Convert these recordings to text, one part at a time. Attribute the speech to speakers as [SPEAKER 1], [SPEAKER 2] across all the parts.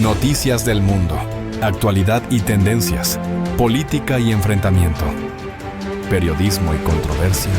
[SPEAKER 1] Noticias del mundo, actualidad y tendencias, política y enfrentamiento, periodismo y controversia.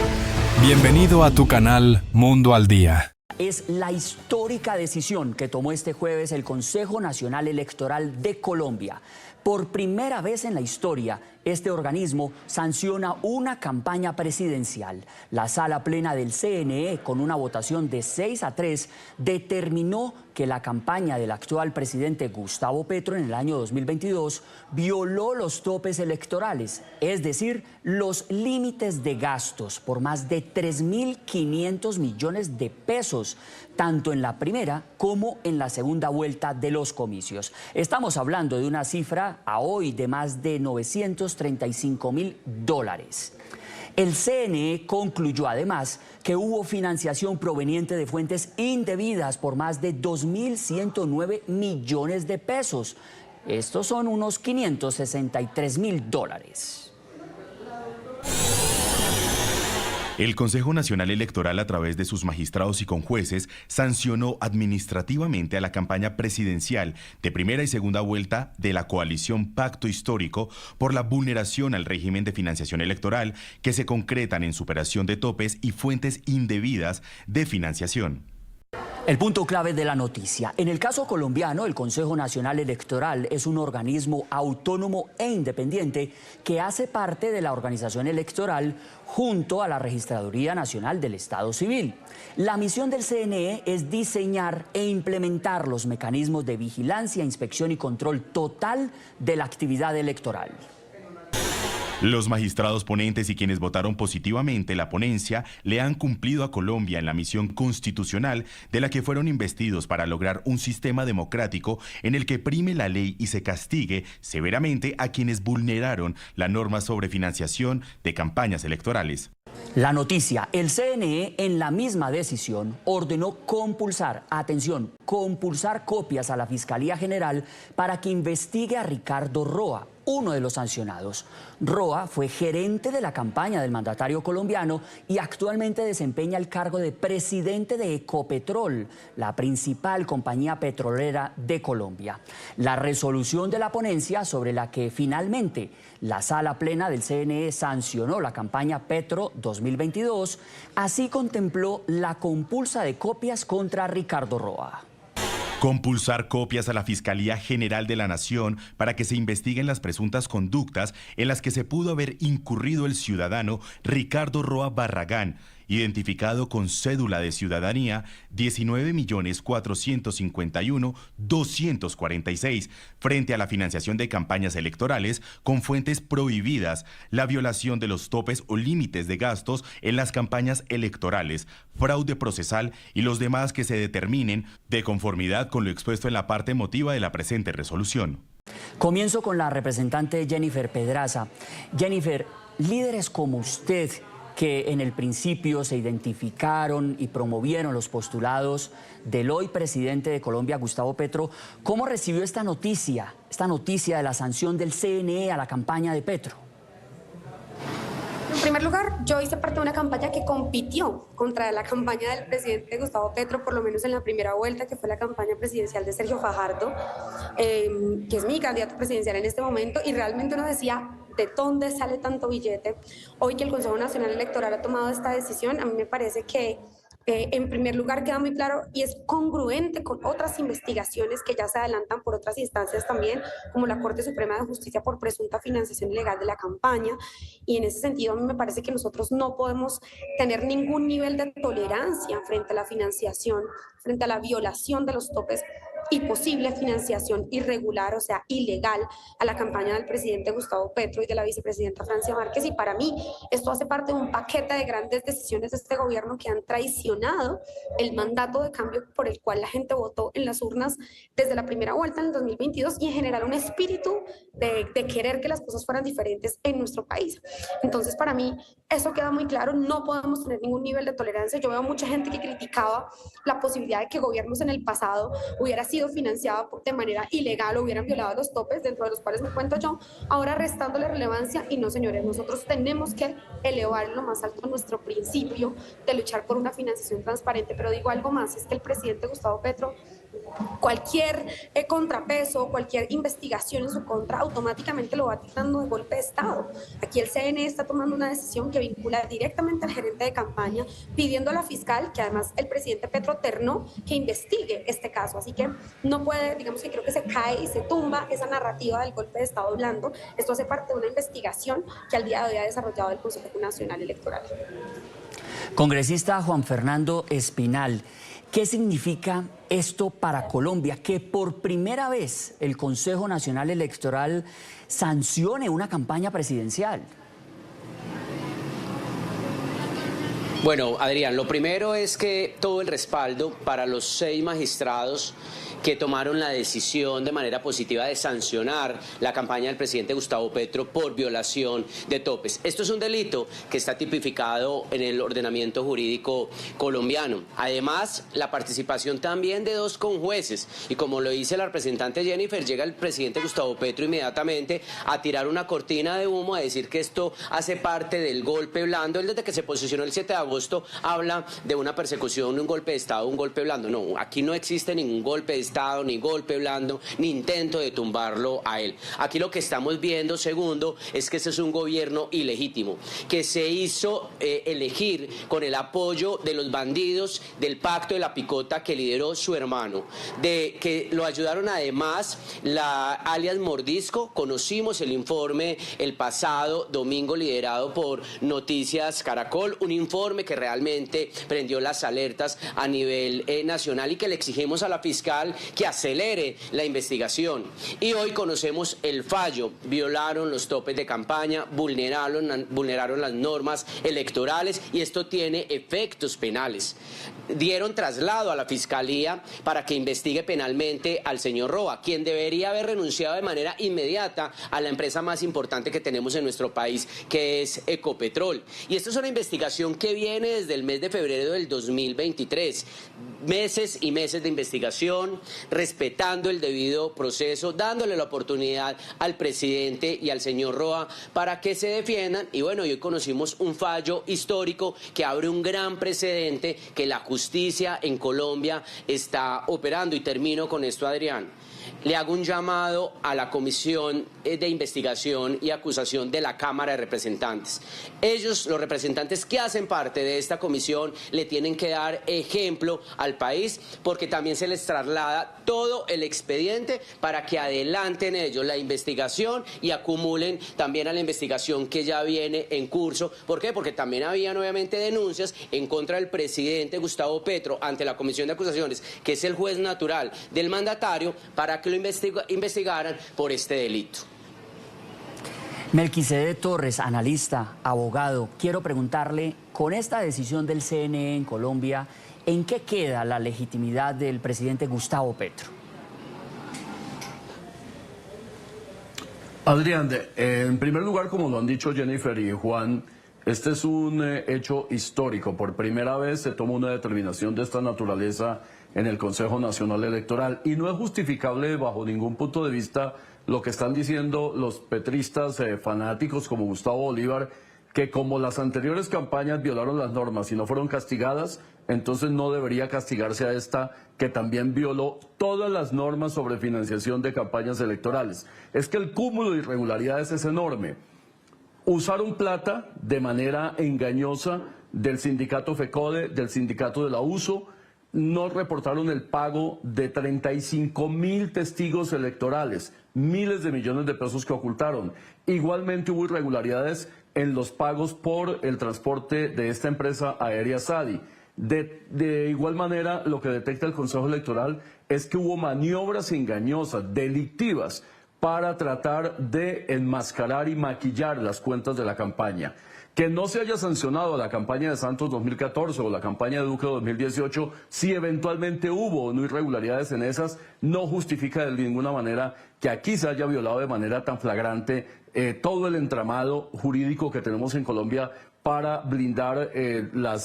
[SPEAKER 1] Bienvenido a tu canal Mundo al Día.
[SPEAKER 2] Es la histórica decisión que tomó este jueves el Consejo Nacional Electoral de Colombia. Por primera vez en la historia, este organismo sanciona una campaña presidencial. La sala plena del CNE, con una votación de 6-3, determinó que la campaña del actual presidente Gustavo Petro en el año 2022 violó los topes electorales, es decir, los límites de gastos por más de 3.500 millones de pesos, tanto en la primera como en la segunda vuelta de los comicios. Estamos hablando de una cifra a hoy de más de $935.000. El CNE concluyó además que hubo financiación proveniente de fuentes indebidas por más de 2.109 millones de pesos. Estos son unos $563.000.
[SPEAKER 3] El Consejo Nacional Electoral, a través de sus magistrados y conjueces, sancionó administrativamente a la campaña presidencial de primera y segunda vuelta de la coalición Pacto Histórico por la vulneración al régimen de financiación electoral que se concretan en superación de topes y fuentes indebidas de financiación.
[SPEAKER 2] El punto clave de la noticia. En el caso colombiano, el Consejo Nacional Electoral es un organismo autónomo e independiente que hace parte de la organización electoral junto a la Registraduría Nacional del Estado Civil. La misión del CNE es diseñar e implementar los mecanismos de vigilancia, inspección y control total de la actividad electoral.
[SPEAKER 3] Los magistrados ponentes y quienes votaron positivamente la ponencia le han cumplido a Colombia en la misión constitucional de la que fueron investidos para lograr un sistema democrático en el que prime la ley y se castigue severamente a quienes vulneraron la norma sobre financiación de campañas electorales.
[SPEAKER 2] La noticia, el CNE en la misma decisión ordenó compulsar, atención, compulsar copias a la Fiscalía General para que investigue a Ricardo Roa, uno de los sancionados. Roa fue gerente de la campaña del mandatario colombiano y actualmente desempeña el cargo de presidente de Ecopetrol, la principal compañía petrolera de Colombia. La resolución de la ponencia sobre la que finalmente la sala plena del CNE sancionó la campaña Petro 2022, así contempló la compulsa de copias contra Ricardo Roa.
[SPEAKER 3] Compulsar copias a la Fiscalía General de la Nación para que se investiguen las presuntas conductas en las que se pudo haber incurrido el ciudadano Ricardo Roa Barragán, identificado con cédula de ciudadanía 19.451.246, frente a la financiación de campañas electorales con fuentes prohibidas, la violación de los topes o límites de gastos en las campañas electorales, fraude procesal y los demás que se determinen de conformidad con lo expuesto en la parte motiva de la presente resolución.
[SPEAKER 2] Comienzo con la representante Jennifer Pedraza. Jennifer, líderes como usted, que en el principio se identificaron y promovieron los postulados del hoy presidente de Colombia, Gustavo Petro, ¿cómo recibió esta noticia de la sanción del CNE a la campaña de Petro?
[SPEAKER 4] En primer lugar, yo hice parte de una campaña que compitió contra la campaña del presidente Gustavo Petro, por lo menos en la primera vuelta, que fue la campaña presidencial de Sergio Fajardo, que es mi candidato presidencial en este momento, y realmente uno decía, ¿de dónde sale tanto billete? Hoy que el Consejo Nacional Electoral ha tomado esta decisión, a mí me parece que en primer lugar queda muy claro y es congruente con otras investigaciones que ya se adelantan por otras instancias también, como la Corte Suprema de Justicia por presunta financiación ilegal de la campaña, y en ese sentido a mí me parece que nosotros no podemos tener ningún nivel de tolerancia frente a la financiación, frente a la violación de los topes y posible financiación irregular, o sea, ilegal, a la campaña del presidente Gustavo Petro y de la vicepresidenta Francia Márquez. Y para mí esto hace parte de un paquete de grandes decisiones de este gobierno que han traicionado el mandato de cambio por el cual la gente votó en las urnas desde la primera vuelta en el 2022 y en generar un espíritu de querer que las cosas fueran diferentes en nuestro país. Entonces, para mí eso queda muy claro, no podemos tener ningún nivel de tolerancia. Yo veo mucha gente que criticaba la posibilidad de que gobiernos en el pasado hubiera sido financiada de manera ilegal o hubieran violado los topes, dentro de los cuales me cuento yo, ahora restándole relevancia. Y no, señores, nosotros tenemos que elevar lo más alto nuestro principio de luchar por una financiación transparente. Pero digo algo más, es que el presidente Gustavo Petro cualquier contrapeso, cualquier investigación en su contra, automáticamente lo va tratando de golpe de Estado. Aquí el CNE está tomando una decisión que vincula directamente al gerente de campaña, pidiendo a la fiscal, que además el presidente Petro ternó, que investigue este caso. Así que no puede, digamos que creo que se cae y se tumba esa narrativa del golpe de Estado blando. Esto hace parte de una investigación que al día de hoy ha desarrollado el Consejo Nacional Electoral.
[SPEAKER 2] Congresista Juan Fernando Espinal, ¿qué significa esto para Colombia? Que por primera vez el Consejo Nacional Electoral sancione una campaña presidencial.
[SPEAKER 5] Bueno, Adrián, lo primero es que todo el respaldo para los 6 magistrados que tomaron la decisión de manera positiva de sancionar la campaña del presidente Gustavo Petro por violación de topes. Esto es un delito que está tipificado en el ordenamiento jurídico colombiano. Además, la participación también de 2 conjueces. Y como lo dice la representante Jennifer, llega el presidente Gustavo Petro inmediatamente a tirar una cortina de humo, a decir que esto hace parte del golpe blando. Él, desde que se posicionó el 7 de agosto, habla de una persecución, un golpe de Estado, un golpe blando. No, aquí no existe ningún golpe de Estado, ni golpe blando, ni intento de tumbarlo a él. Aquí lo que estamos viendo, segundo, es que este es un gobierno ilegítimo, que se hizo elegir con el apoyo de los bandidos del pacto de la picota que lideró su hermano, de que lo ayudaron además la alias Mordisco. Conocimos el informe el pasado domingo liderado por Noticias Caracol, un informe que realmente prendió las alertas a nivel nacional y que le exigimos a la fiscal que acelere la investigación. Y hoy conocemos el fallo. Violaron los topes de campaña, vulneraron las normas electorales y esto tiene efectos penales. Dieron traslado a la fiscalía para que investigue penalmente al señor Roa, quien debería haber renunciado de manera inmediata a la empresa más importante que tenemos en nuestro país, que es Ecopetrol. Y esto es una investigación que viene desde el mes de febrero del 2023. Meses y meses de investigación, respetando el debido proceso, dándole la oportunidad al presidente y al señor Roa para que se defiendan. Y bueno, hoy conocimos un fallo histórico que abre un gran precedente que la justicia en Colombia está operando. Y termino con esto, Adrián. Le hago un llamado a la Comisión de Investigación y Acusación de la Cámara de Representantes. Ellos, los representantes que hacen parte de esta comisión, le tienen que dar ejemplo al país, porque también se les traslada todo el expediente para que adelanten ellos la investigación y acumulen también a la investigación que ya viene en curso. ¿Por qué? Porque también habían obviamente denuncias en contra del presidente Gustavo Petro ante la Comisión de Acusaciones, que es el juez natural del mandatario, para que lo investigaran por este delito.
[SPEAKER 2] Melquisede Torres, analista, abogado, quiero preguntarle, con esta decisión del CNE en Colombia, ¿en qué queda la legitimidad del presidente Gustavo Petro?
[SPEAKER 6] Adrián, en primer lugar, como lo han dicho Jennifer y Juan, este es un hecho histórico. Por primera vez se toma una determinación de esta naturaleza en el Consejo Nacional Electoral y no es justificable bajo ningún punto de vista lo que están diciendo los petristas fanáticos como Gustavo Bolívar, que como las anteriores campañas violaron las normas y no fueron castigadas, entonces no debería castigarse a esta que también violó todas las normas sobre financiación de campañas electorales. Es que el cúmulo de irregularidades es enorme. Usaron plata de manera engañosa del sindicato FECODE, del sindicato de la USO, no reportaron el pago de 35.000 testigos electorales, miles de millones de pesos que ocultaron. Igualmente hubo irregularidades en los pagos por el transporte de esta empresa aérea SADI. De igual manera, lo que detecta el Consejo Electoral es que hubo maniobras engañosas, delictivas, para tratar de enmascarar y maquillar las cuentas de la campaña. Que no se haya sancionado la campaña de Santos 2014 o la campaña de Duque 2018, si eventualmente hubo o no irregularidades en esas, no justifica de ninguna manera que aquí se haya violado de manera tan flagrante todo el entramado jurídico que tenemos en Colombia para blindar la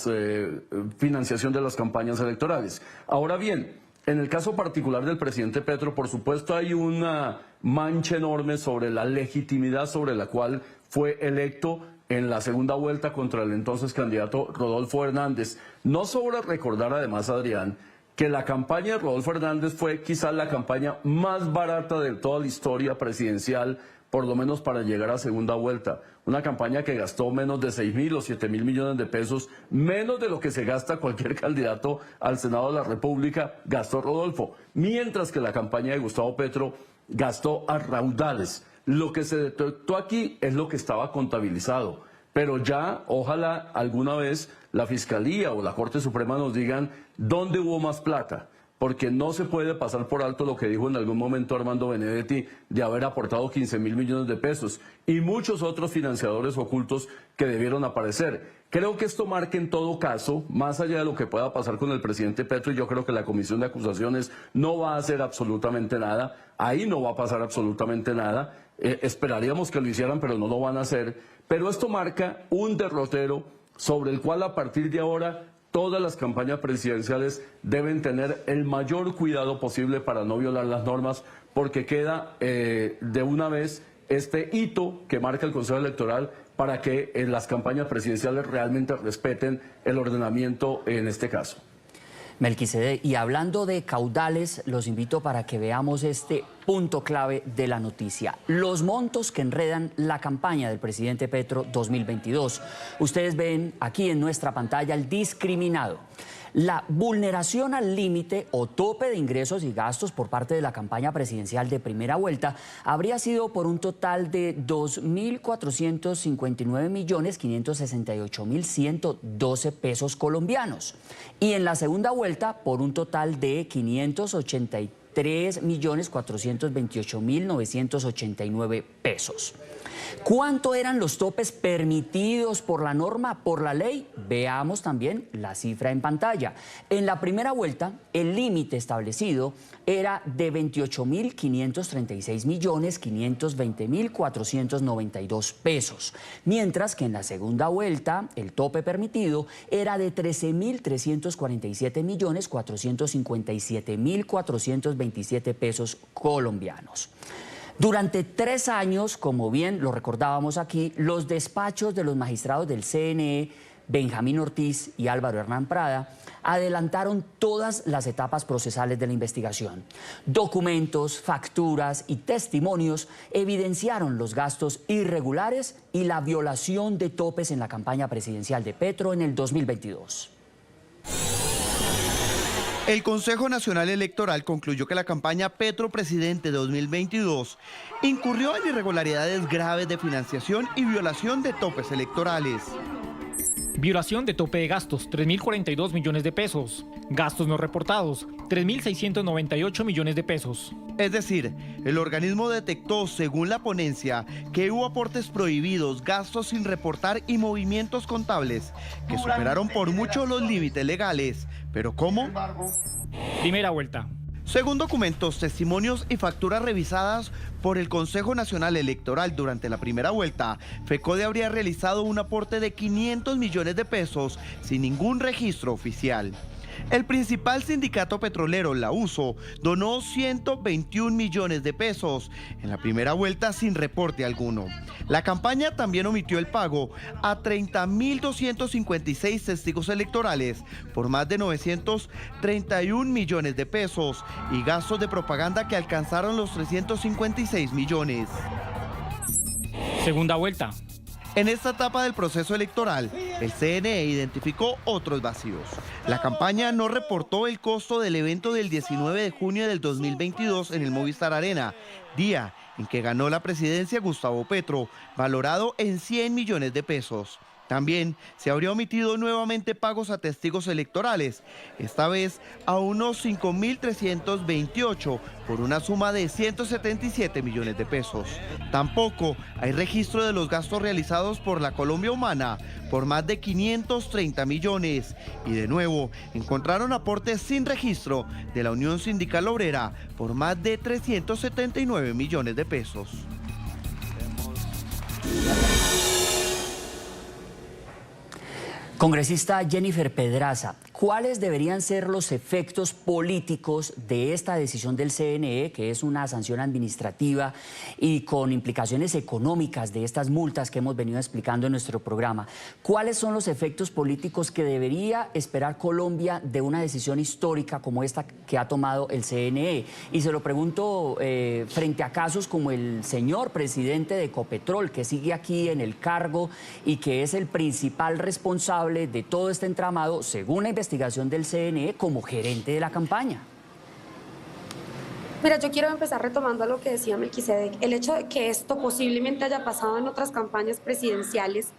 [SPEAKER 6] financiación de las campañas electorales. Ahora bien, en el caso particular del presidente Petro, por supuesto hay una mancha enorme sobre la legitimidad sobre la cual fue electo en la segunda vuelta contra el entonces candidato Rodolfo Hernández. No sobra recordar además, Adrián, que la campaña de Rodolfo Hernández fue quizás la campaña más barata de toda la historia presidencial, por lo menos para llegar a segunda vuelta. Una campaña que gastó menos de 6.000 o 7.000 millones de pesos, menos de lo que se gasta cualquier candidato al Senado de la República, gastó Rodolfo. Mientras que la campaña de Gustavo Petro gastó a raudales. Lo que se detectó aquí es lo que estaba contabilizado. Pero ya, ojalá alguna vez la Fiscalía o la Corte Suprema nos digan dónde hubo más plata. Porque no se puede pasar por alto lo que dijo en algún momento Armando Benedetti de haber aportado 15.000 millones de pesos y muchos otros financiadores ocultos que debieron aparecer. Creo que esto marca en todo caso, más allá de lo que pueda pasar con el presidente Petro, y yo creo que la Comisión de Acusaciones no va a hacer absolutamente nada, ahí no va a pasar absolutamente nada, esperaríamos que lo hicieran, pero no lo van a hacer, pero esto marca un derrotero sobre el cual a partir de ahora todas las campañas presidenciales deben tener el mayor cuidado posible para no violar las normas, porque queda de una vez este hito que marca el Consejo Electoral para que las campañas presidenciales realmente respeten el ordenamiento en este caso.
[SPEAKER 2] Melquisedec, y hablando de caudales, los invito para que veamos este punto clave de la noticia. Los montos que enredan la campaña del presidente Petro 2022. Ustedes ven aquí en nuestra pantalla el discriminado. La vulneración al límite o tope de ingresos y gastos por parte de la campaña presidencial de primera vuelta habría sido por un total de 2.459.568.112 pesos colombianos. Y en la segunda vuelta por un total de 583.428.989 pesos. ¿Cuánto eran los topes permitidos por la norma, por la ley? Veamos también la cifra en pantalla. En la primera vuelta, el límite establecido era de 28.536.520.492 pesos, mientras que en la segunda vuelta, el tope permitido era de 13.347.457.427 pesos colombianos. Durante 3 años, como bien lo recordábamos aquí, los despachos de los magistrados del CNE, Benjamín Ortiz y Álvaro Hernán Prada, adelantaron todas las etapas procesales de la investigación. Documentos, facturas y testimonios evidenciaron los gastos irregulares y la violación de topes en la campaña presidencial de Petro en el 2022.
[SPEAKER 7] El Consejo Nacional Electoral concluyó que la campaña Petro Presidente 2022 incurrió en irregularidades graves de financiación y violación de topes electorales.
[SPEAKER 8] Violación de tope de gastos, 3.042 millones de pesos. Gastos no reportados, 3.698 millones de pesos.
[SPEAKER 7] Es decir, el organismo detectó, según la ponencia, que hubo aportes prohibidos, gastos sin reportar y movimientos contables que superaron por mucho los límites legales. ¿Pero cómo?
[SPEAKER 8] Primera vuelta.
[SPEAKER 7] Según documentos, testimonios y facturas revisadas por el Consejo Nacional Electoral durante la primera vuelta, FECODE habría realizado un aporte de 500 millones de pesos sin ningún registro oficial. El principal sindicato petrolero, la USO, donó 121 millones de pesos en la primera vuelta sin reporte alguno. La campaña también omitió el pago a 30.256 testigos electorales por más de 931 millones de pesos y gastos de propaganda que alcanzaron los 356 millones.
[SPEAKER 8] Segunda vuelta.
[SPEAKER 7] En esta etapa del proceso electoral, el CNE identificó otros vacíos. La campaña no reportó el costo del evento del 19 de junio del 2022 en el Movistar Arena, día en que ganó la presidencia Gustavo Petro, valorado en 100 millones de pesos. También se habría omitido nuevamente pagos a testigos electorales, esta vez a unos 5.328 por una suma de 177 millones de pesos. Tampoco hay registro de los gastos realizados por la Colombia Humana por más de 530 millones. Y de nuevo, encontraron aportes sin registro de la Unión Sindical Obrera por más de 379 millones de pesos.
[SPEAKER 2] Congresista Jennifer Pedraza, ¿cuáles deberían ser los efectos políticos de esta decisión del CNE, que es una sanción administrativa y con implicaciones económicas de estas multas que hemos venido explicando en nuestro programa? ¿Cuáles son los efectos políticos que debería esperar Colombia de una decisión histórica como esta que ha tomado el CNE? Y se lo pregunto frente a casos como el señor presidente de Ecopetrol, que sigue aquí en el cargo y que es el principal responsable de todo este entramado, según la investigación del CNE, como gerente de la campaña.
[SPEAKER 4] Mira, yo quiero empezar retomando lo que decía Melquisedec. El hecho de que esto posiblemente haya pasado en otras campañas presidenciales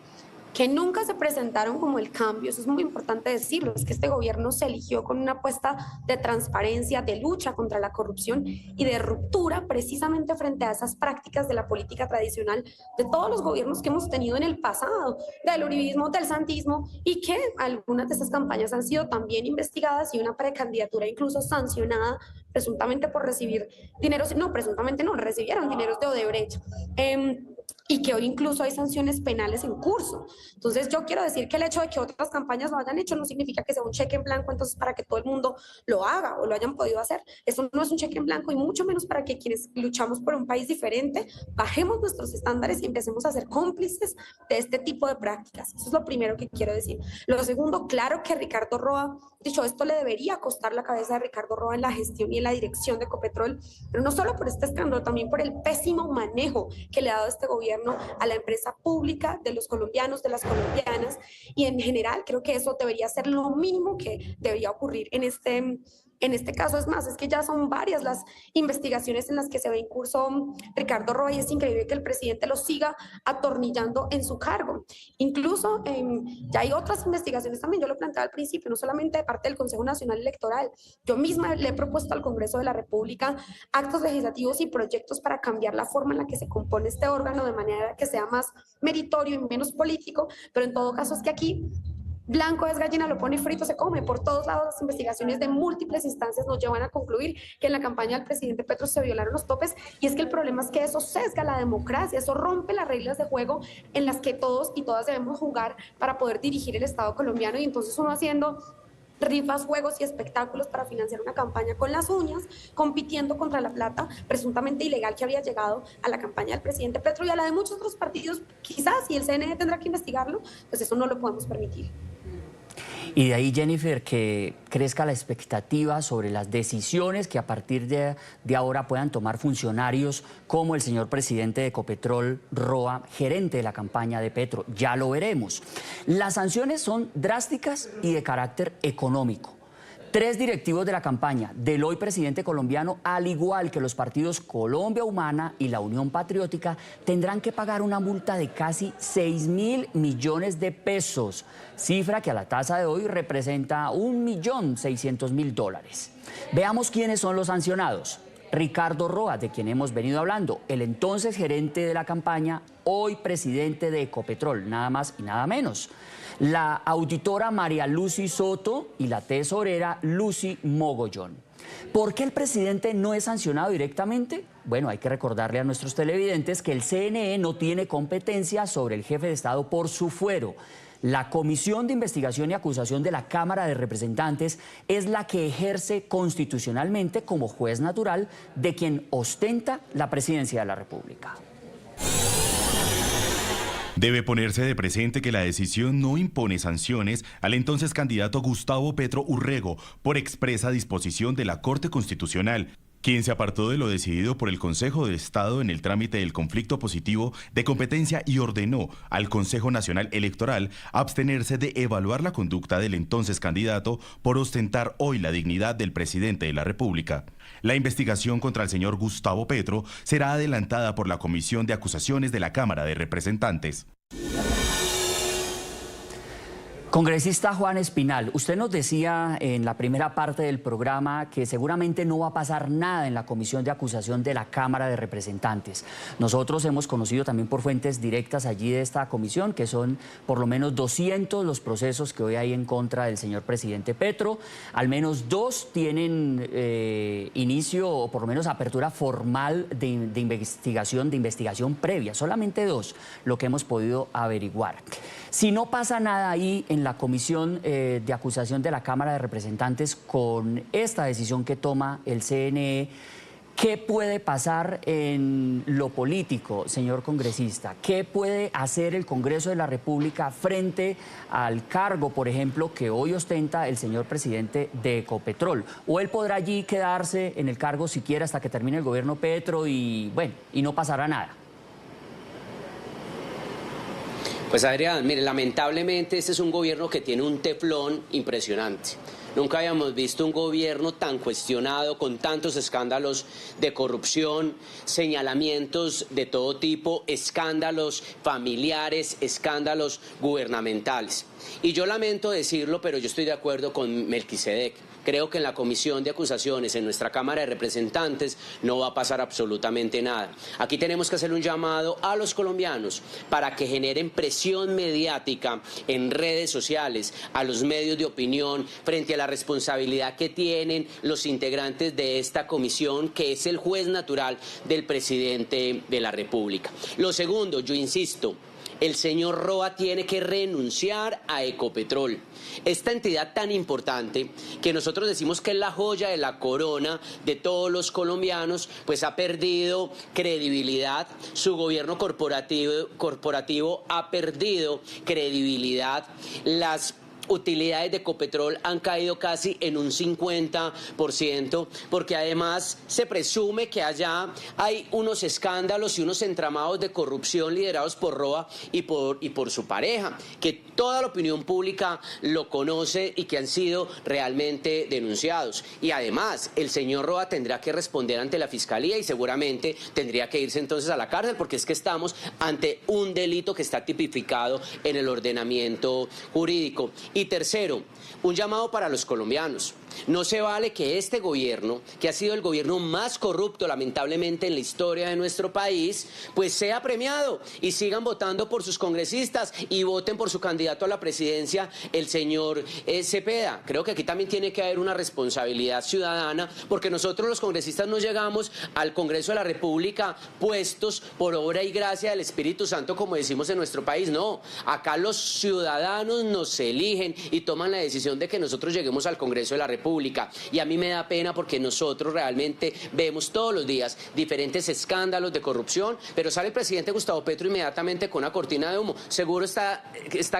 [SPEAKER 4] que nunca se presentaron como el cambio, eso es muy importante decirlo, es que este gobierno se eligió con una apuesta de transparencia, de lucha contra la corrupción y de ruptura precisamente frente a esas prácticas de la política tradicional de todos los gobiernos que hemos tenido en el pasado, del uribismo, del santismo, y que algunas de estas campañas han sido también investigadas y una precandidatura incluso sancionada presuntamente por recibir dineros, no, presuntamente no, recibieron dineros de Odebrecht. Y que hoy incluso hay sanciones penales en curso. Entonces yo quiero decir que el hecho de que otras campañas lo hayan hecho no significa que sea un cheque en blanco entonces para que todo el mundo lo haga o lo hayan podido hacer. Eso no es un cheque en blanco y mucho menos para que quienes luchamos por un país diferente bajemos nuestros estándares y empecemos a ser cómplices de este tipo de prácticas. Eso es lo primero que quiero decir. Lo segundo, claro que Ricardo Roa, dicho esto, le debería costar la cabeza de Ricardo Roa en la gestión y en la dirección de Ecopetrol, pero no solo por este escándalo, también por el pésimo manejo que le ha dado este gobierno a la empresa pública, de los colombianos, de las colombianas, y en general creo que eso debería ser lo mínimo que debería ocurrir en este caso. Es más, es que ya son varias las investigaciones en las que se ve en curso Ricardo Roa y es increíble que el presidente lo siga atornillando en su cargo. Incluso ya hay otras investigaciones también, yo lo planteaba al principio, no solamente de parte del Consejo Nacional Electoral. Yo misma le he propuesto al Congreso de la República actos legislativos y proyectos para cambiar la forma en la que se compone este órgano de manera que sea más meritorio y menos político, pero en todo caso es que aquí blanco es gallina, lo pone y frito se come. Por todos lados las investigaciones de múltiples instancias nos llevan a concluir que en la campaña del presidente Petro se violaron los topes, y es que el problema es que eso sesga la democracia, eso rompe las reglas de juego en las que todos y todas debemos jugar para poder dirigir el Estado colombiano, y entonces uno haciendo rifas, juegos y espectáculos para financiar una campaña con las uñas, compitiendo contra la plata presuntamente ilegal que había llegado a la campaña del presidente Petro y a la de muchos otros partidos, quizás, y el CNE tendrá que investigarlo, pues eso no lo podemos permitir.
[SPEAKER 2] Y de ahí, Jennifer, que crezca la expectativa sobre las decisiones que a partir de ahora puedan tomar funcionarios como el señor presidente de Ecopetrol, Roa, gerente de la campaña de Petro. Ya lo veremos. Las sanciones son drásticas y de carácter económico. 3 directivos de la campaña del hoy presidente colombiano, al igual que los partidos Colombia Humana y la Unión Patriótica, tendrán que pagar una multa de casi 6.000 millones de pesos, cifra que a la tasa de hoy representa $1.600.000. Veamos quiénes son los sancionados. Ricardo Roa, de quien hemos venido hablando, el entonces gerente de la campaña, hoy presidente de Ecopetrol, nada más y nada menos. La auditora María Lucy Soto y la tesorera Lucy Mogollón. ¿Por qué el presidente no es sancionado directamente? Bueno, hay que recordarle a nuestros televidentes que el CNE no tiene competencia sobre el jefe de Estado por su fuero. La Comisión de Investigación y Acusación de la Cámara de Representantes es la que ejerce constitucionalmente como juez natural de quien ostenta la presidencia de la República.
[SPEAKER 3] Debe ponerse de presente que la decisión no impone sanciones al entonces candidato Gustavo Petro Urrego por expresa disposición de la Corte Constitucional, quien se apartó de lo decidido por el Consejo de Estado en el trámite del conflicto positivo de competencia y ordenó al Consejo Nacional Electoral abstenerse de evaluar la conducta del entonces candidato por ostentar hoy la dignidad del presidente de la República. La investigación contra el señor Gustavo Petro será adelantada por la Comisión de Acusaciones de la Cámara de Representantes.
[SPEAKER 2] Congresista Juan Espinal, usted nos decía en la primera parte del programa que seguramente no va a pasar nada en la Comisión de Acusación de la Cámara de Representantes. Nosotros hemos conocido también por fuentes directas allí de esta comisión que son por lo menos 200 los procesos que hoy hay en contra del señor presidente Petro. Al menos 2 tienen inicio o por lo menos apertura formal de investigación previa. Solamente 2, lo que hemos podido averiguar. Si no pasa nada ahí en la comisión de acusación de la Cámara de Representantes con esta decisión que toma el CNE, ¿qué puede pasar en lo político, señor congresista? ¿Qué puede hacer el Congreso de la República frente al cargo, por ejemplo, que hoy ostenta el señor presidente de Ecopetrol? ¿O él podrá allí quedarse en el cargo siquiera hasta que termine el gobierno Petro y, bueno, y no pasará nada?
[SPEAKER 5] Pues Adrián, mire, lamentablemente este es un gobierno que tiene un teflón impresionante. Nunca habíamos visto un gobierno tan cuestionado, con tantos escándalos de corrupción, señalamientos de todo tipo, escándalos familiares, escándalos gubernamentales. Y yo lamento decirlo, pero yo estoy de acuerdo con Melquisedec. Creo que en la comisión de acusaciones, en nuestra Cámara de Representantes, no va a pasar absolutamente nada. Aquí tenemos que hacer un llamado a los colombianos para que generen presión mediática en redes sociales, a los medios de opinión, frente a la responsabilidad que tienen los integrantes de esta comisión, que es el juez natural del presidente de la República. Lo segundo, yo insisto, el señor Roa tiene que renunciar a Ecopetrol. Esta entidad tan importante que nosotros decimos que es la joya de la corona de todos los colombianos, pues ha perdido credibilidad, su gobierno corporativo ha perdido credibilidad, las utilidades de Ecopetrol han caído casi en un 50%, porque además se presume que allá hay unos escándalos y unos entramados de corrupción liderados por Roa y por su pareja, que toda la opinión pública lo conoce y que han sido realmente denunciados. Y además, el señor Roa tendrá que responder ante la Fiscalía y seguramente tendría que irse entonces a la cárcel, porque es que estamos ante un delito que está tipificado en el ordenamiento jurídico. Y tercero, un llamado para los colombianos. No se vale que este gobierno, que ha sido el gobierno más corrupto lamentablemente en la historia de nuestro país, pues sea premiado y sigan votando por sus congresistas y voten por su candidato a la presidencia, el señor Cepeda. Creo que aquí también tiene que haber una responsabilidad ciudadana, porque nosotros los congresistas no llegamos al Congreso de la República puestos por obra y gracia del Espíritu Santo, como decimos en nuestro país. No, acá los ciudadanos nos eligen y toman la decisión de que nosotros lleguemos al Congreso de la República. Y a mí me da pena porque nosotros realmente vemos todos los días diferentes escándalos de corrupción, pero sale el presidente Gustavo Petro inmediatamente con una cortina de humo. Seguro está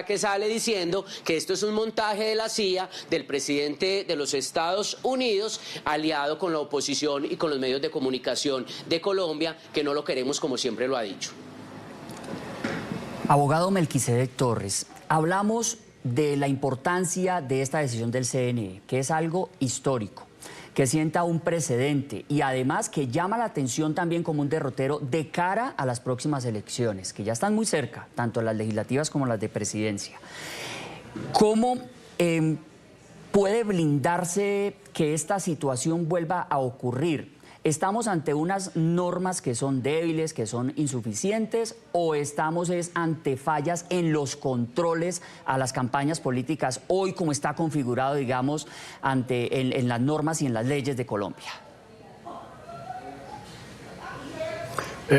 [SPEAKER 5] que sale diciendo que esto es un montaje de la CIA, del presidente de los Estados Unidos, aliado con la oposición y con los medios de comunicación de Colombia, que no lo queremos como siempre lo ha dicho.
[SPEAKER 2] Abogado Melquisedec Torres, hablamos de la importancia de esta decisión del CNE, que es algo histórico, que sienta un precedente y además que llama la atención también como un derrotero de cara a las próximas elecciones, que ya están muy cerca, tanto las legislativas como las de presidencia. ¿Cómo puede blindarse que esta situación vuelva a ocurrir? ¿Estamos ante unas normas que son débiles, que son insuficientes, o estamos ante fallas en los controles a las campañas políticas hoy como está configurado, digamos, en las normas y en las leyes de Colombia?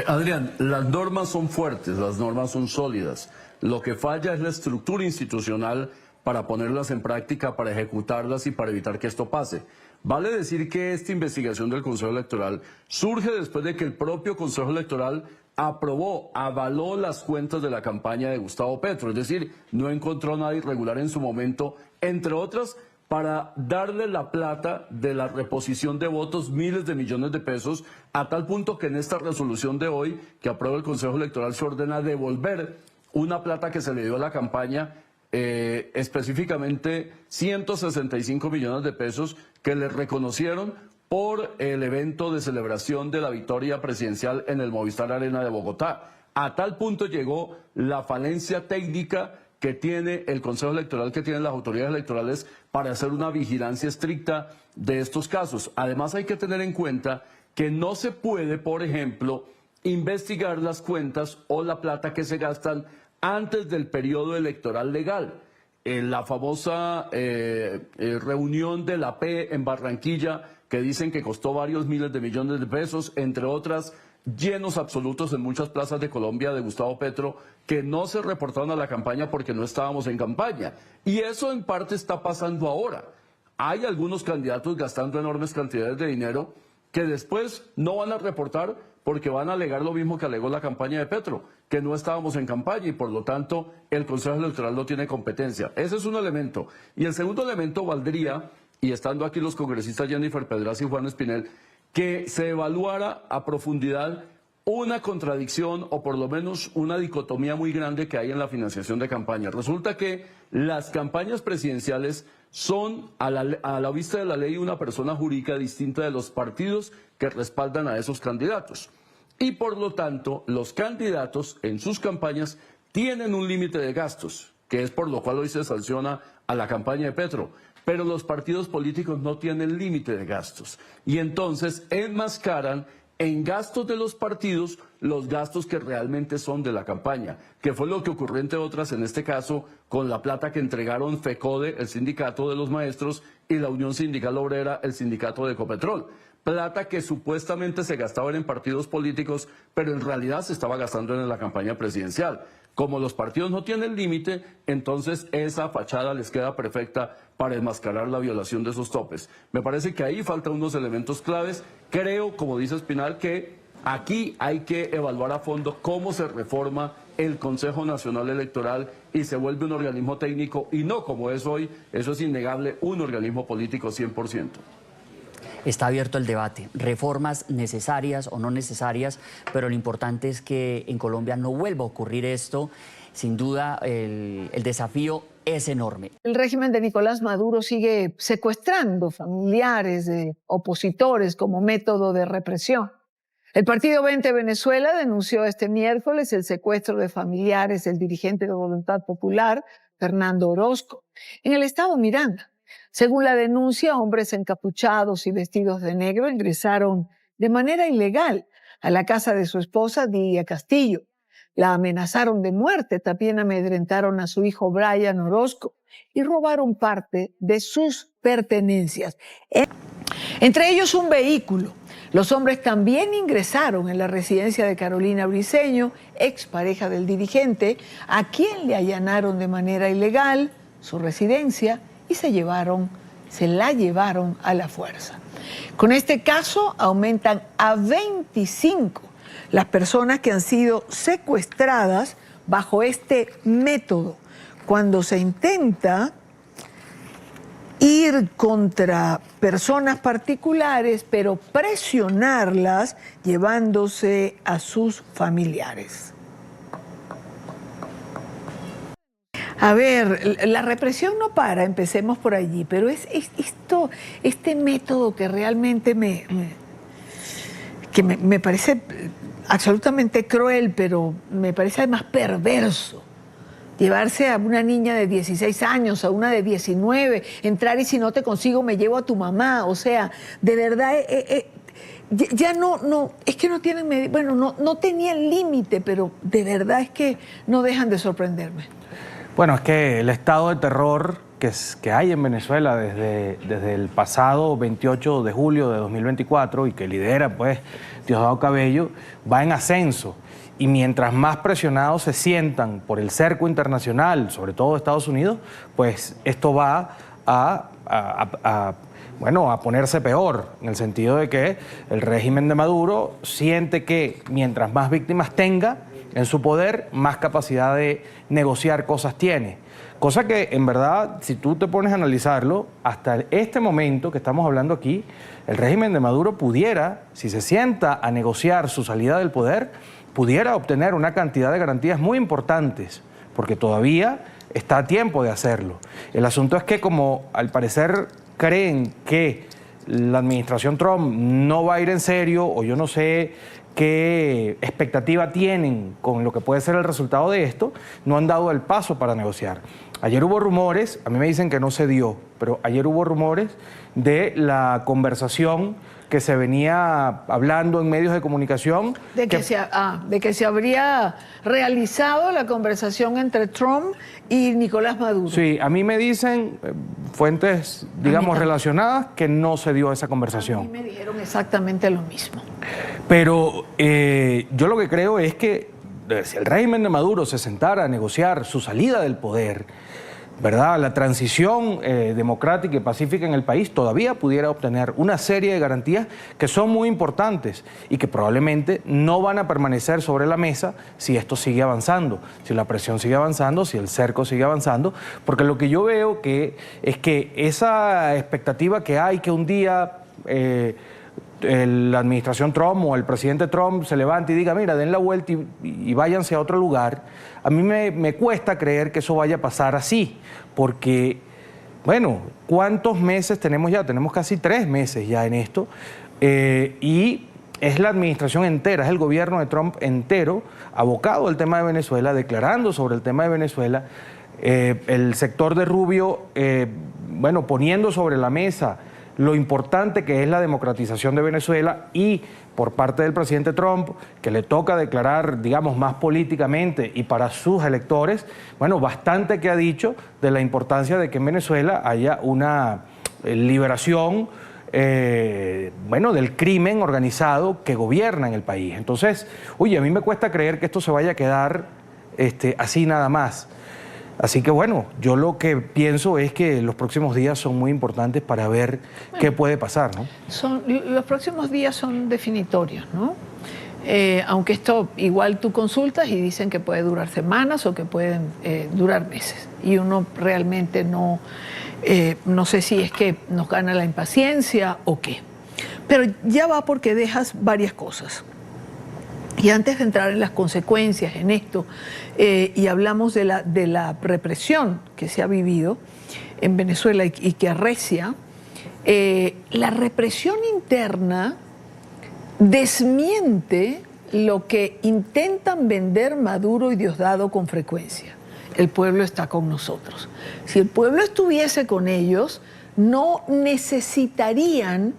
[SPEAKER 6] Adrián, las normas son fuertes, las normas son sólidas. Lo que falla es la estructura institucional para ponerlas en práctica, para ejecutarlas y para evitar que esto pase. Vale decir que esta investigación del Consejo Electoral surge después de que el propio Consejo Electoral avaló las cuentas de la campaña de Gustavo Petro, es decir, no encontró nada irregular en su momento, entre otras, para darle la plata de la reposición de votos, miles de millones de pesos, a tal punto que en esta resolución de hoy, que aprueba el Consejo Electoral, se ordena devolver una plata que se le dio a la campaña, específicamente 165 millones de pesos que le reconocieron por el evento de celebración de la victoria presidencial en el Movistar Arena de Bogotá. A tal punto llegó la falencia técnica que tiene el Consejo Electoral, que tienen las autoridades electorales para hacer una vigilancia estricta de estos casos. Además hay que tener en cuenta que no se puede, por ejemplo, investigar las cuentas o la plata que se gastan antes del periodo electoral legal. En la famosa reunión de la P en Barranquilla, que dicen que costó varios miles de millones de pesos, entre otras llenos absolutos en muchas plazas de Colombia de Gustavo Petro que no se reportaron a la campaña porque no estábamos en campaña. Y eso en parte está pasando ahora. Hay algunos candidatos gastando enormes cantidades de dinero que después no van a reportar porque van a alegar lo mismo que alegó la campaña de Petro, que no estábamos en campaña y por lo tanto el Consejo Electoral no tiene competencia. Ese es un elemento. Y el segundo elemento valdría, y estando aquí los congresistas Jennifer Pedraza y Juan Espinel, que se evaluara a profundidad una contradicción o por lo menos una dicotomía muy grande que hay en la financiación de campañas. Resulta que las campañas presidenciales son a la vista de la ley una persona jurídica distinta de los partidos que respaldan a esos candidatos. Y por lo tanto, los candidatos en sus campañas tienen un límite de gastos, que es por lo cual hoy se sanciona a la campaña de Petro. Pero los partidos políticos no tienen límite de gastos. Y entonces enmascaran en gastos de los partidos los gastos que realmente son de la campaña, que fue lo que ocurrió entre otras en este caso con la plata que entregaron FECODE, el sindicato de los maestros, y la Unión Sindical Obrera, el sindicato de Ecopetrol. Plata que supuestamente se gastaba en partidos políticos, pero en realidad se estaba gastando en la campaña presidencial. Como los partidos no tienen límite, entonces esa fachada les queda perfecta para enmascarar la violación de esos topes. Me parece que ahí faltan unos elementos claves. Creo, como dice Espinal, que aquí hay que evaluar a fondo cómo se reforma el Consejo Nacional Electoral y se vuelve un organismo técnico y no como es hoy, eso es innegable, un organismo político 100%.
[SPEAKER 2] Está abierto el debate, reformas necesarias o no necesarias, pero lo importante es que en Colombia no vuelva a ocurrir esto. Sin duda, el desafío es enorme.
[SPEAKER 9] El régimen de Nicolás Maduro sigue secuestrando familiares de opositores como método de represión. El partido 20 Venezuela denunció este miércoles el secuestro de familiares del dirigente de Voluntad Popular, Fernando Orozco, en el estado Miranda. Según la denuncia, hombres encapuchados y vestidos de negro ingresaron de manera ilegal a la casa de su esposa, Dilia Castillo. La amenazaron de muerte, también amedrentaron a su hijo Brian Orozco y robaron parte de sus pertenencias. Entre ellos un vehículo. Los hombres también ingresaron en la residencia de Carolina Briceño, expareja del dirigente, a quien le allanaron de manera ilegal su residencia y se la llevaron a la fuerza. Con este caso aumentan a 25 las personas que han sido secuestradas bajo este método, cuando se intenta ir contra personas particulares, pero presionarlas llevándose a sus familiares. A ver, la represión no para, empecemos por allí, pero es este método que realmente me parece absolutamente cruel, pero me parece además perverso. Llevarse a una niña de 16 años, a una de 19, entrar y si no te consigo me llevo a tu mamá. O sea, de verdad, ya no, es que no tienen, bueno, no tenían límite, pero de verdad es que no dejan de sorprenderme.
[SPEAKER 10] Bueno, es que el estado de terror que hay en Venezuela desde el pasado 28 de julio de 2024 y que lidera pues Diosdado Cabello, va en ascenso. Y mientras más presionados se sientan por el cerco internacional, sobre todo Estados Unidos, pues esto va a ponerse peor, en el sentido de que el régimen de Maduro siente que mientras más víctimas tenga en su poder, más capacidad de negociar cosas tiene. Cosa que, en verdad, si tú te pones a analizarlo, hasta este momento que estamos hablando aquí, el régimen de Maduro pudiera, si se sienta a negociar su salida del poder, pudiera obtener una cantidad de garantías muy importantes, porque todavía está a tiempo de hacerlo. El asunto es que, como al parecer creen que la administración Trump no va a ir en serio, o yo no sé qué expectativa tienen con lo que puede ser el resultado de esto, no han dado el paso para negociar. Ayer hubo rumores, a mí me dicen que no se dio, pero ayer hubo rumores de la conversación que se venía hablando en medios de comunicación.
[SPEAKER 9] De que se habría realizado la conversación entre Trump y Nicolás Maduro.
[SPEAKER 10] Sí, a mí me dicen fuentes, digamos, relacionadas que no se dio esa conversación.
[SPEAKER 9] A mí me dijeron exactamente lo mismo.
[SPEAKER 10] Pero yo lo que creo es que si el régimen de Maduro se sentara a negociar su salida del poder, ¿verdad?, la transición democrática y pacífica en el país todavía pudiera obtener una serie de garantías que son muy importantes y que probablemente no van a permanecer sobre la mesa si esto sigue avanzando, si la presión sigue avanzando, si el cerco sigue avanzando, porque lo que yo veo es que esa expectativa que hay que un día la administración Trump o el presidente Trump se levante y diga, mira, den la vuelta y váyanse a otro lugar, a mí me cuesta creer que eso vaya a pasar así, porque, bueno, ¿cuántos meses tenemos ya? Tenemos casi 3 meses ya en esto, y es la administración entera, es el gobierno de Trump entero, abocado al tema de Venezuela, declarando sobre el tema de Venezuela, el sector de Rubio, bueno, poniendo sobre la mesa lo importante que es la democratización de Venezuela, y por parte del presidente Trump, que le toca declarar, digamos, más políticamente y para sus electores, bueno, bastante que ha dicho de la importancia de que en Venezuela haya una liberación, bueno, del crimen organizado que gobierna en el país. Entonces, oye, a mí me cuesta creer que esto se vaya a quedar así nada más. Así que bueno, yo lo que pienso es que los próximos días son muy importantes para ver qué puede pasar, ¿no?
[SPEAKER 9] Los próximos días son definitorios, ¿no? Aunque esto igual tú consultas y dicen que puede durar semanas o que pueden durar meses. Y uno realmente no sé si es que nos gana la impaciencia o qué. Pero ya va porque dejas varias cosas. Y antes de entrar en las consecuencias en esto, y hablamos de la represión que se ha vivido en Venezuela y que arrecia, la represión interna desmiente lo que intentan vender Maduro y Diosdado con frecuencia. El pueblo está con nosotros. Si el pueblo estuviese con ellos, no necesitarían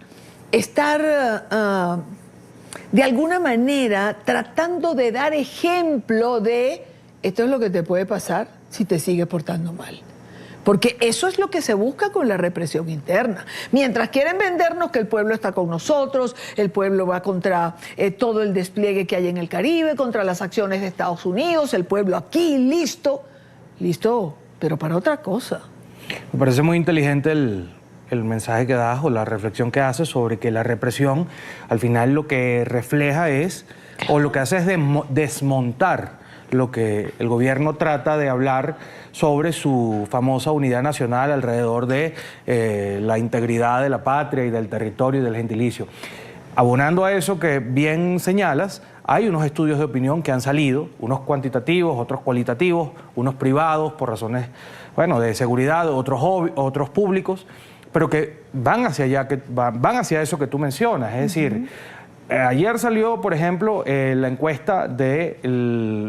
[SPEAKER 9] estar de alguna manera tratando de dar ejemplo de esto es lo que te puede pasar si te sigues portando mal. Porque eso es lo que se busca con la represión interna. Mientras quieren vendernos que el pueblo está con nosotros, el pueblo va contra todo el despliegue que hay en el Caribe, contra las acciones de Estados Unidos, el pueblo aquí, listo, pero para otra cosa.
[SPEAKER 10] Me parece muy inteligente el mensaje que das o la reflexión que haces sobre que la represión al final lo que refleja es, o lo que hace es desmontar lo que el gobierno trata de hablar sobre su famosa unidad nacional alrededor de la integridad de la patria y del territorio y del gentilicio. Abonando a eso que bien señalas, hay unos estudios de opinión que han salido, unos cuantitativos, otros cualitativos, unos privados por razones, bueno, de seguridad, otros públicos, pero que van hacia allá, van hacia eso que tú mencionas. Es decir, ayer salió, por ejemplo, la encuesta de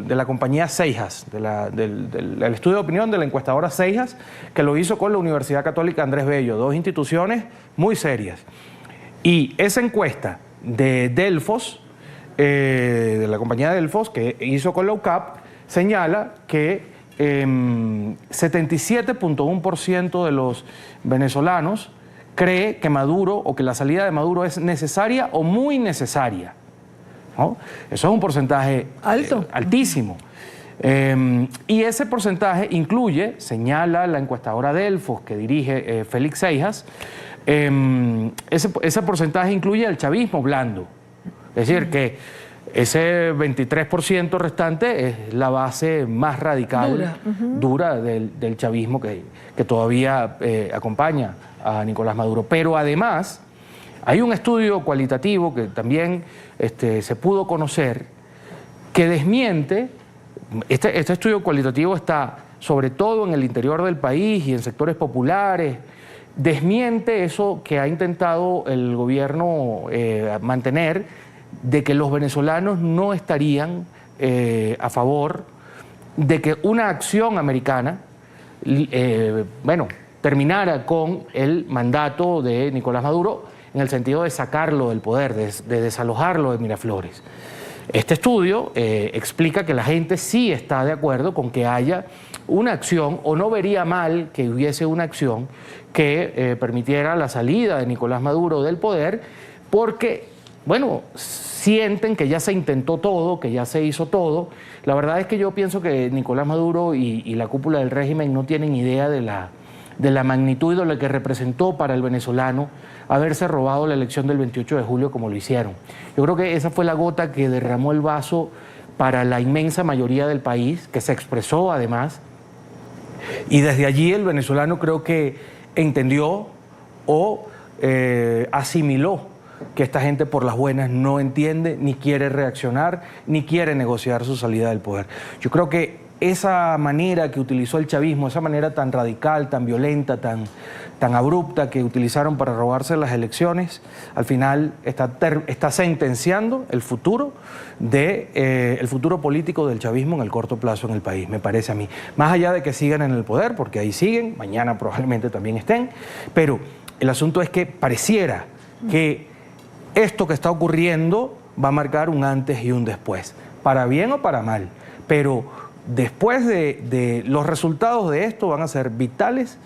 [SPEAKER 10] la compañía Seijas, del estudio de opinión de la encuestadora Seijas, que lo hizo con la Universidad Católica Andrés Bello, 2 instituciones muy serias. Y esa encuesta de Delfos, de la compañía Delfos, que hizo con la UCAP, señala que 77.1% de los venezolanos cree que Maduro o que la salida de Maduro es necesaria o muy necesaria, ¿no? Eso es un porcentaje altísimo. Y ese porcentaje incluye, señala la encuestadora Delfos que dirige Félix Seijas, ese porcentaje incluye el chavismo blando. Es decir, que ese 23% restante es la base más radical, dura del chavismo que todavía acompaña a Nicolás Maduro. Pero además, hay un estudio cualitativo que también se pudo conocer que desmiente, este estudio cualitativo está sobre todo en el interior del país y en sectores populares, desmiente eso que ha intentado el gobierno mantener, de que los venezolanos no estarían a favor de que una acción americana, bueno, terminara con el mandato de Nicolás Maduro en el sentido de sacarlo del poder, de desalojarlo de Miraflores. Este estudio explica que la gente sí está de acuerdo con que haya una acción, o no vería mal que hubiese una acción que permitiera la salida de Nicolás Maduro del poder, porque, bueno, sienten que ya se intentó todo, que ya se hizo todo. La verdad es que yo pienso que Nicolás Maduro y la cúpula del régimen no tienen idea de la magnitud y de lo que representó para el venezolano haberse robado la elección del 28 de julio como lo hicieron. Yo creo que esa fue la gota que derramó el vaso para la inmensa mayoría del país, que se expresó además, y desde allí el venezolano creo que entendió o asimiló que esta gente por las buenas no entiende, ni quiere reaccionar, ni quiere negociar su salida del poder. Yo creo que esa manera que utilizó el chavismo, esa manera tan radical, tan violenta, tan abrupta que utilizaron para robarse las elecciones, al final está sentenciando el futuro el futuro político del chavismo en el corto plazo en el país, me parece a mí. Más allá de que sigan en el poder, porque ahí siguen, mañana probablemente también estén, pero el asunto es que pareciera que esto que está ocurriendo va a marcar un antes y un después, para bien o para mal, pero después de los resultados de esto van a ser vitales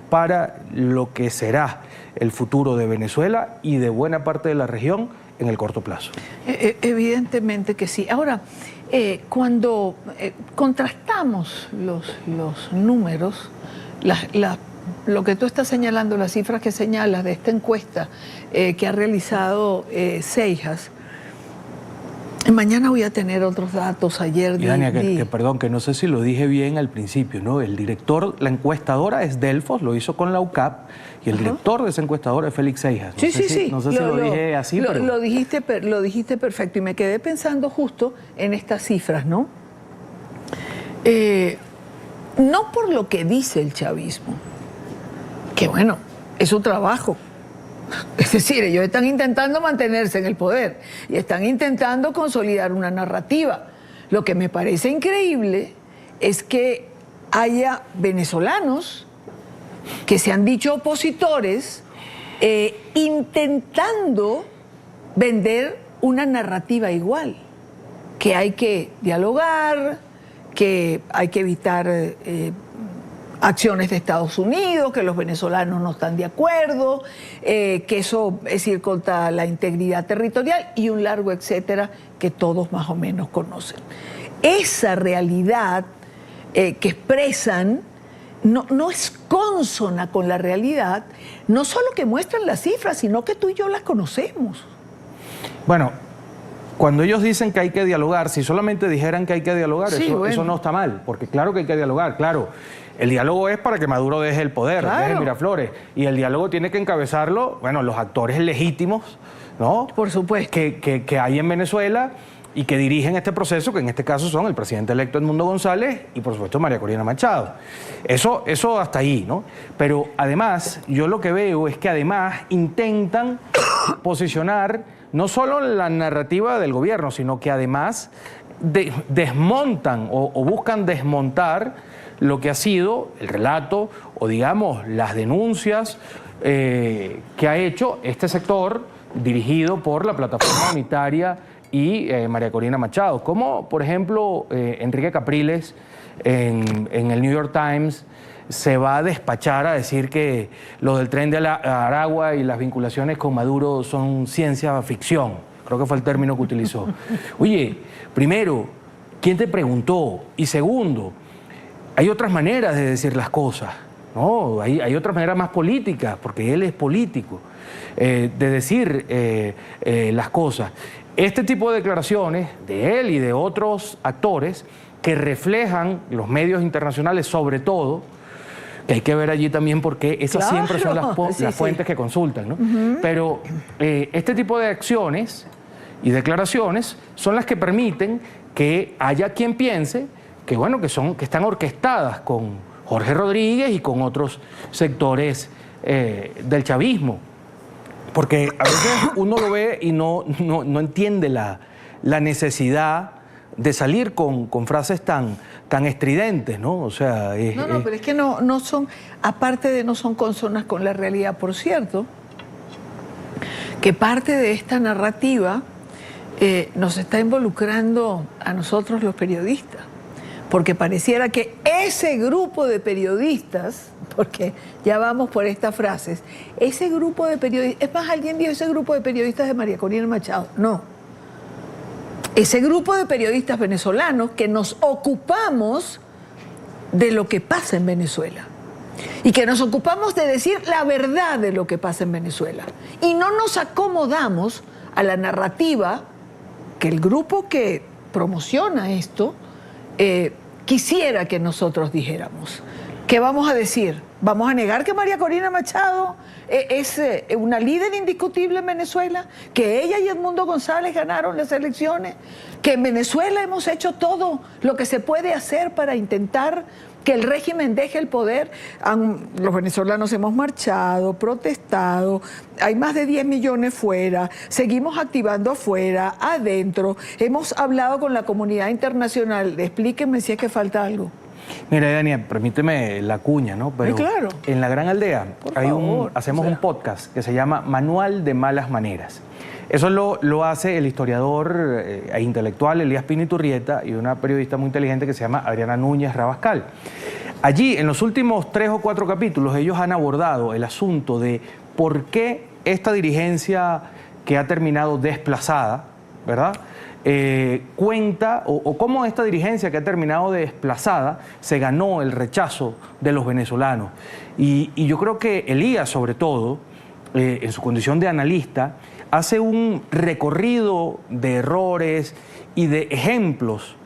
[SPEAKER 10] para lo que será el futuro de Venezuela y de buena parte de la región en el corto plazo.
[SPEAKER 9] Evidentemente que sí. Ahora, cuando contrastamos los números, lo que tú estás señalando, las cifras que señalas de esta encuesta que ha realizado Seijas, mañana voy a tener otros datos. Ayer
[SPEAKER 10] Dania, perdón, que no sé si lo dije bien al principio, ¿no? El director, la encuestadora es Delfos, lo hizo con la UCAP, y el director de esa encuestadora es Félix Seijas. No sé si lo dije así, pero...
[SPEAKER 9] Lo dijiste perfecto, y me quedé pensando justo en estas cifras, ¿no? No por lo que dice el chavismo, que bueno, es su trabajo. Es decir, ellos están intentando mantenerse en el poder y están intentando consolidar una narrativa. Lo que me parece increíble es que haya venezolanos que se han dicho opositores intentando vender una narrativa igual, que hay que dialogar, que hay que evitar acciones de Estados Unidos, que los venezolanos no están de acuerdo, que eso es ir contra la integridad territorial y un largo etcétera que todos más o menos conocen. Esa realidad que expresan no es consona con la realidad, no solo que muestran las cifras, sino que tú y yo las conocemos.
[SPEAKER 10] Bueno, cuando ellos dicen que hay que dialogar, si solamente dijeran que hay que dialogar,
[SPEAKER 9] sí,
[SPEAKER 10] eso no está mal, porque claro que hay que dialogar, claro. El diálogo es para que Maduro deje el poder, deje Miraflores, y el diálogo tiene que encabezarlo, bueno, los actores legítimos, ¿no?
[SPEAKER 9] Por supuesto.
[SPEAKER 10] Que hay en Venezuela y que dirigen este proceso, que en este caso son el presidente electo Edmundo González y por supuesto María Corina Machado. Eso hasta ahí, ¿no? Pero además, yo lo que veo es que además intentan posicionar no solo la narrativa del gobierno, sino que además desmontan o buscan desmontar lo que ha sido el relato o digamos las denuncias que ha hecho este sector dirigido por la Plataforma Unitaria y María Corina Machado, como por ejemplo Enrique Capriles en el New York Times se va a despachar a decir que lo del tren de Aragua y las vinculaciones con Maduro son ciencia ficción, creo que fue el término que utilizó. Oye, primero, ¿quién te preguntó? Y segundo, hay otras maneras de decir las cosas, ¿no? Hay otras maneras más políticas, porque él es político, de decir las cosas. Este tipo de declaraciones de él y de otros actores que reflejan los medios internacionales, sobre todo, que hay que ver allí también porque esas siempre son las fuentes que consultan, ¿no? Pero este tipo de acciones y declaraciones son las que permiten que haya quien piense que bueno, que están orquestadas con Jorge Rodríguez y con otros sectores del chavismo. Porque a veces uno lo ve y no entiende la necesidad de salir con frases tan tan estridentes, ¿no? O sea,
[SPEAKER 9] No, pero es que no son, aparte de no son consonas con la realidad, por cierto, que parte de esta narrativa nos está involucrando a nosotros los periodistas, porque pareciera que ese grupo de periodistas, porque ya vamos por estas frases, ese grupo de periodistas, es más, alguien dijo ese grupo de periodistas de María Corina Machado, no. Ese grupo de periodistas venezolanos que nos ocupamos de lo que pasa en Venezuela y que nos ocupamos de decir la verdad de lo que pasa en Venezuela y no nos acomodamos a la narrativa que el grupo que promociona esto quisiera que nosotros dijéramos. ¿Qué vamos a decir? ¿Vamos a negar que María Corina Machado es una líder indiscutible en Venezuela? ¿Que ella y Edmundo González ganaron las elecciones? ¿Que en Venezuela hemos hecho todo lo que se puede hacer para intentar que el régimen deje el poder? Los venezolanos hemos marchado, protestado, hay más de 10 millones fuera, seguimos activando afuera, adentro, hemos hablado con la comunidad internacional. Explíquenme si es que falta algo.
[SPEAKER 10] Mira, Dania, permíteme la cuña, ¿no? Pero
[SPEAKER 9] claro.
[SPEAKER 10] En La Gran Aldea hacemos un podcast que se llama Manual de Malas Maneras. Eso lo hace el historiador e intelectual Elías Pino Iturrieta y una periodista muy inteligente que se llama Adriana Núñez Rabascal. Allí, en los últimos 3 o 4 capítulos, ellos han abordado el asunto de por qué esta dirigencia que ha terminado desplazada, ¿verdad?, cuenta o cómo esta dirigencia que ha terminado desplazada se ganó el rechazo de los venezolanos. Y yo creo que Elías, sobre todo, en su condición de analista, hace un recorrido de errores y de ejemplos,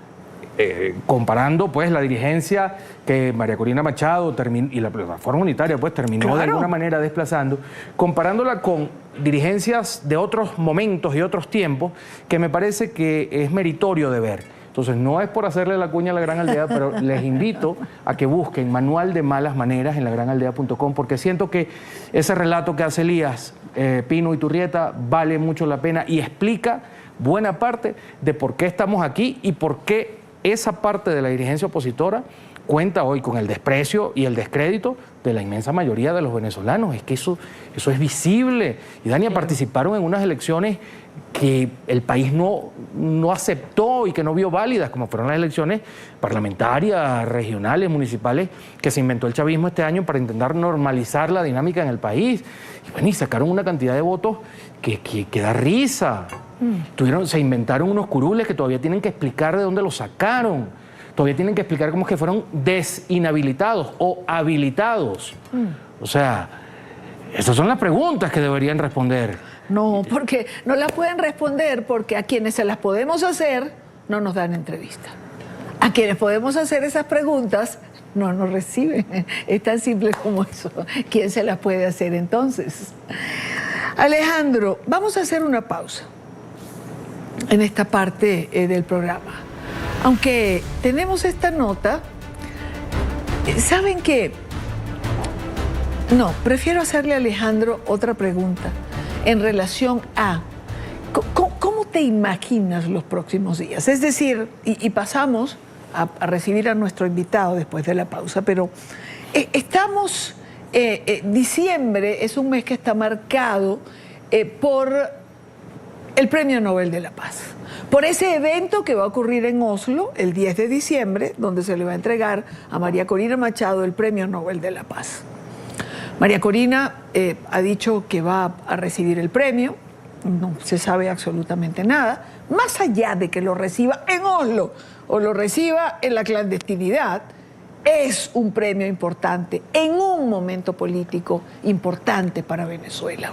[SPEAKER 10] comparando pues la dirigencia que María Corina Machado y la plataforma unitaria pues terminó de alguna manera desplazando, comparándola con dirigencias de otros momentos y otros tiempos que me parece que es meritorio de ver. Entonces no es por hacerle la cuña a La Gran Aldea, pero les invito a que busquen Manual de Malas Maneras en lagranaldea.com, porque siento que ese relato que hace Elías Pino Iturrieta vale mucho la pena y explica buena parte de por qué estamos aquí y por qué esa parte de la dirigencia opositora cuenta hoy con el desprecio y el descrédito de la inmensa mayoría de los venezolanos. Es que eso es visible. Y Dania, participaron en unas elecciones que el país no aceptó y que no vio válidas, como fueron las elecciones parlamentarias, regionales, municipales, que se inventó el chavismo este año para intentar normalizar la dinámica en el país. Y bueno, y sacaron una cantidad de votos que da risa. Se inventaron unos curules que todavía tienen que explicar de dónde los sacaron. Todavía tienen que explicar cómo es que fueron desinhabilitados o habilitados. O sea, esas son las preguntas que deberían responder.
[SPEAKER 9] No, porque no las pueden responder porque a quienes se las podemos hacer no nos dan entrevista. A quienes podemos hacer esas preguntas no nos reciben. Es tan simple como eso. ¿Quién se las puede hacer entonces? Alejandro, vamos a hacer una pausa en esta parte del programa. Aunque tenemos esta nota, ¿saben qué? No, prefiero hacerle a Alejandro otra pregunta en relación a ¿cómo te imaginas los próximos días? Es decir, y pasamos a recibir a nuestro invitado después de la pausa, pero estamos, diciembre es un mes que está marcado por el Premio Nobel de la Paz. Por ese evento que va a ocurrir en Oslo el 10 de diciembre, donde se le va a entregar a María Corina Machado el Premio Nobel de la Paz. María Corina ha dicho que va a recibir el premio, no se sabe absolutamente nada, más allá de que lo reciba en Oslo o lo reciba en la clandestinidad, es un premio importante en un momento político importante para Venezuela.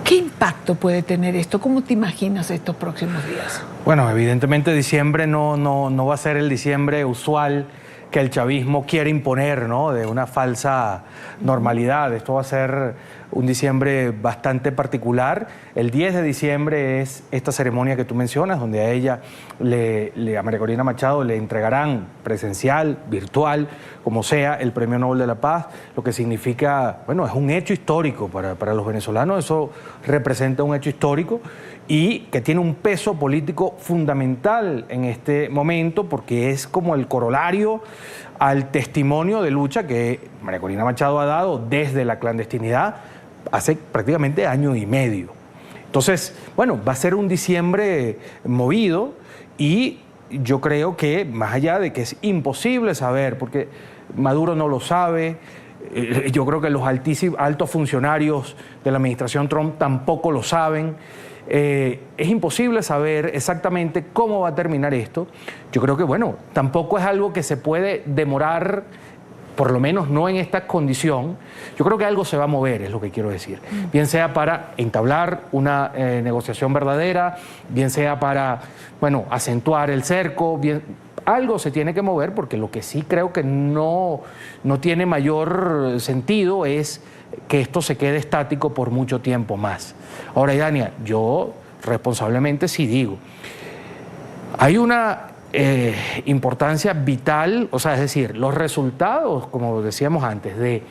[SPEAKER 9] ¿Qué impacto puede tener esto? ¿Cómo te imaginas estos próximos días?
[SPEAKER 10] Bueno, evidentemente diciembre no va a ser el diciembre usual que el chavismo quiere imponer, ¿no?, de una falsa normalidad. Esto va a ser un diciembre bastante particular. El 10 de diciembre es esta ceremonia que tú mencionas, donde a ella, a María Corina Machado, le entregarán presencial, virtual, como sea, el Premio Nobel de la Paz, lo que significa, bueno, es un hecho histórico para los venezolanos. Eso representa un hecho histórico y que tiene un peso político fundamental en este momento porque es como el corolario al testimonio de lucha que María Corina Machado ha dado desde la clandestinidad hace prácticamente año y medio. Entonces, bueno, va a ser un diciembre movido y yo creo que más allá de que es imposible saber, porque Maduro no lo sabe, yo creo que los altos funcionarios de la administración Trump tampoco lo saben. Es imposible saber exactamente cómo va a terminar esto. Yo creo que, bueno, tampoco es algo que se puede demorar, por lo menos no en esta condición. Yo creo que algo se va a mover, es lo que quiero decir. Bien sea para entablar una negociación verdadera, bien sea para, bueno, acentuar el cerco, algo se tiene que mover, porque lo que sí creo que no tiene mayor sentido es que esto se quede estático por mucho tiempo más. Ahora, Yania, yo responsablemente sí digo, hay una importancia vital, o sea, es decir, los resultados, como decíamos antes, de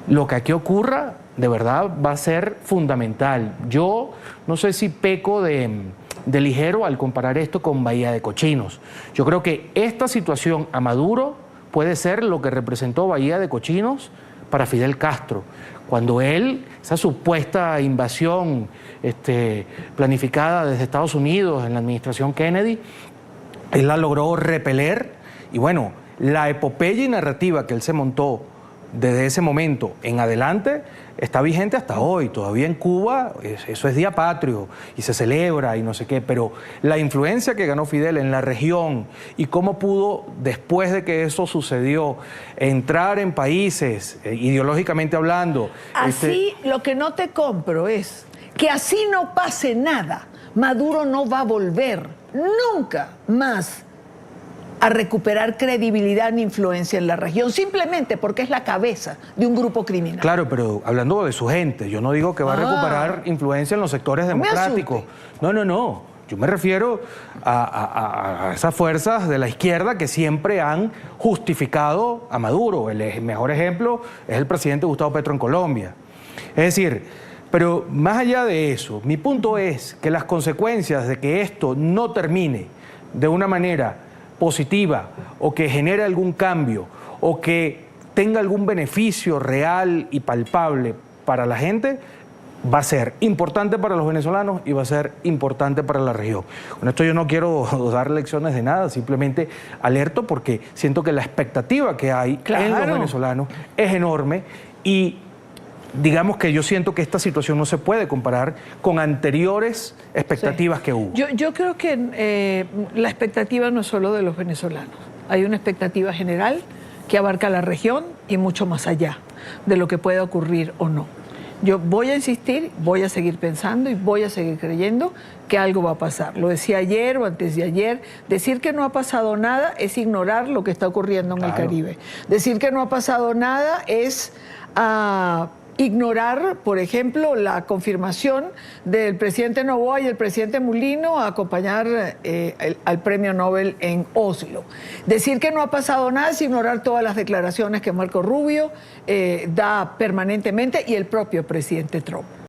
[SPEAKER 10] lo que aquí ocurra, de verdad va a ser fundamental. Yo no sé si peco de ligero al comparar esto con Bahía de Cochinos. Yo creo que esta situación a Maduro puede ser lo que representó Bahía de Cochinos para Fidel Castro, cuando él, esa supuesta invasión planificada desde Estados Unidos en la administración Kennedy, él la logró repeler y bueno, la epopeya y narrativa que él se montó desde ese momento en adelante está vigente hasta hoy. Todavía en Cuba eso es día patrio y se celebra y no sé qué, pero la influencia que ganó Fidel en la región y cómo pudo, después de que eso sucedió, entrar en países, ideológicamente hablando.
[SPEAKER 9] Así, lo que no te compro es que así no pase nada. Maduro no va a volver nunca más a recuperar credibilidad ni influencia en la región, simplemente porque es la cabeza de un grupo criminal.
[SPEAKER 10] Claro, pero hablando de su gente, yo no digo que va a recuperar influencia en los sectores democráticos. No. Yo me refiero a esas fuerzas de la izquierda que siempre han justificado a Maduro. El mejor ejemplo es el presidente Gustavo Petro en Colombia. Es decir, pero más allá de eso, mi punto es que las consecuencias de que esto no termine de una manera positiva o que genere algún cambio o que tenga algún beneficio real y palpable para la gente, va a ser importante para los venezolanos y va a ser importante para la región. Con esto yo no quiero dar lecciones de nada, simplemente alerto porque siento que la expectativa que hay en los venezolanos es enorme y digamos que yo siento que esta situación no se puede comparar con anteriores expectativas que hubo.
[SPEAKER 9] Yo creo que la expectativa no es solo de los venezolanos. Hay una expectativa general que abarca la región y mucho más allá de lo que pueda ocurrir o no. Yo voy a insistir, voy a seguir pensando y voy a seguir creyendo que algo va a pasar. Lo decía ayer o antes de ayer, decir que no ha pasado nada es ignorar lo que está ocurriendo en el Caribe. Decir que no ha pasado nada es ignorar, por ejemplo, la confirmación del presidente Noboa y el presidente Mulino a acompañar al premio Nobel en Oslo. Decir que no ha pasado nada es ignorar todas las declaraciones que Marco Rubio da permanentemente y el propio presidente Trump.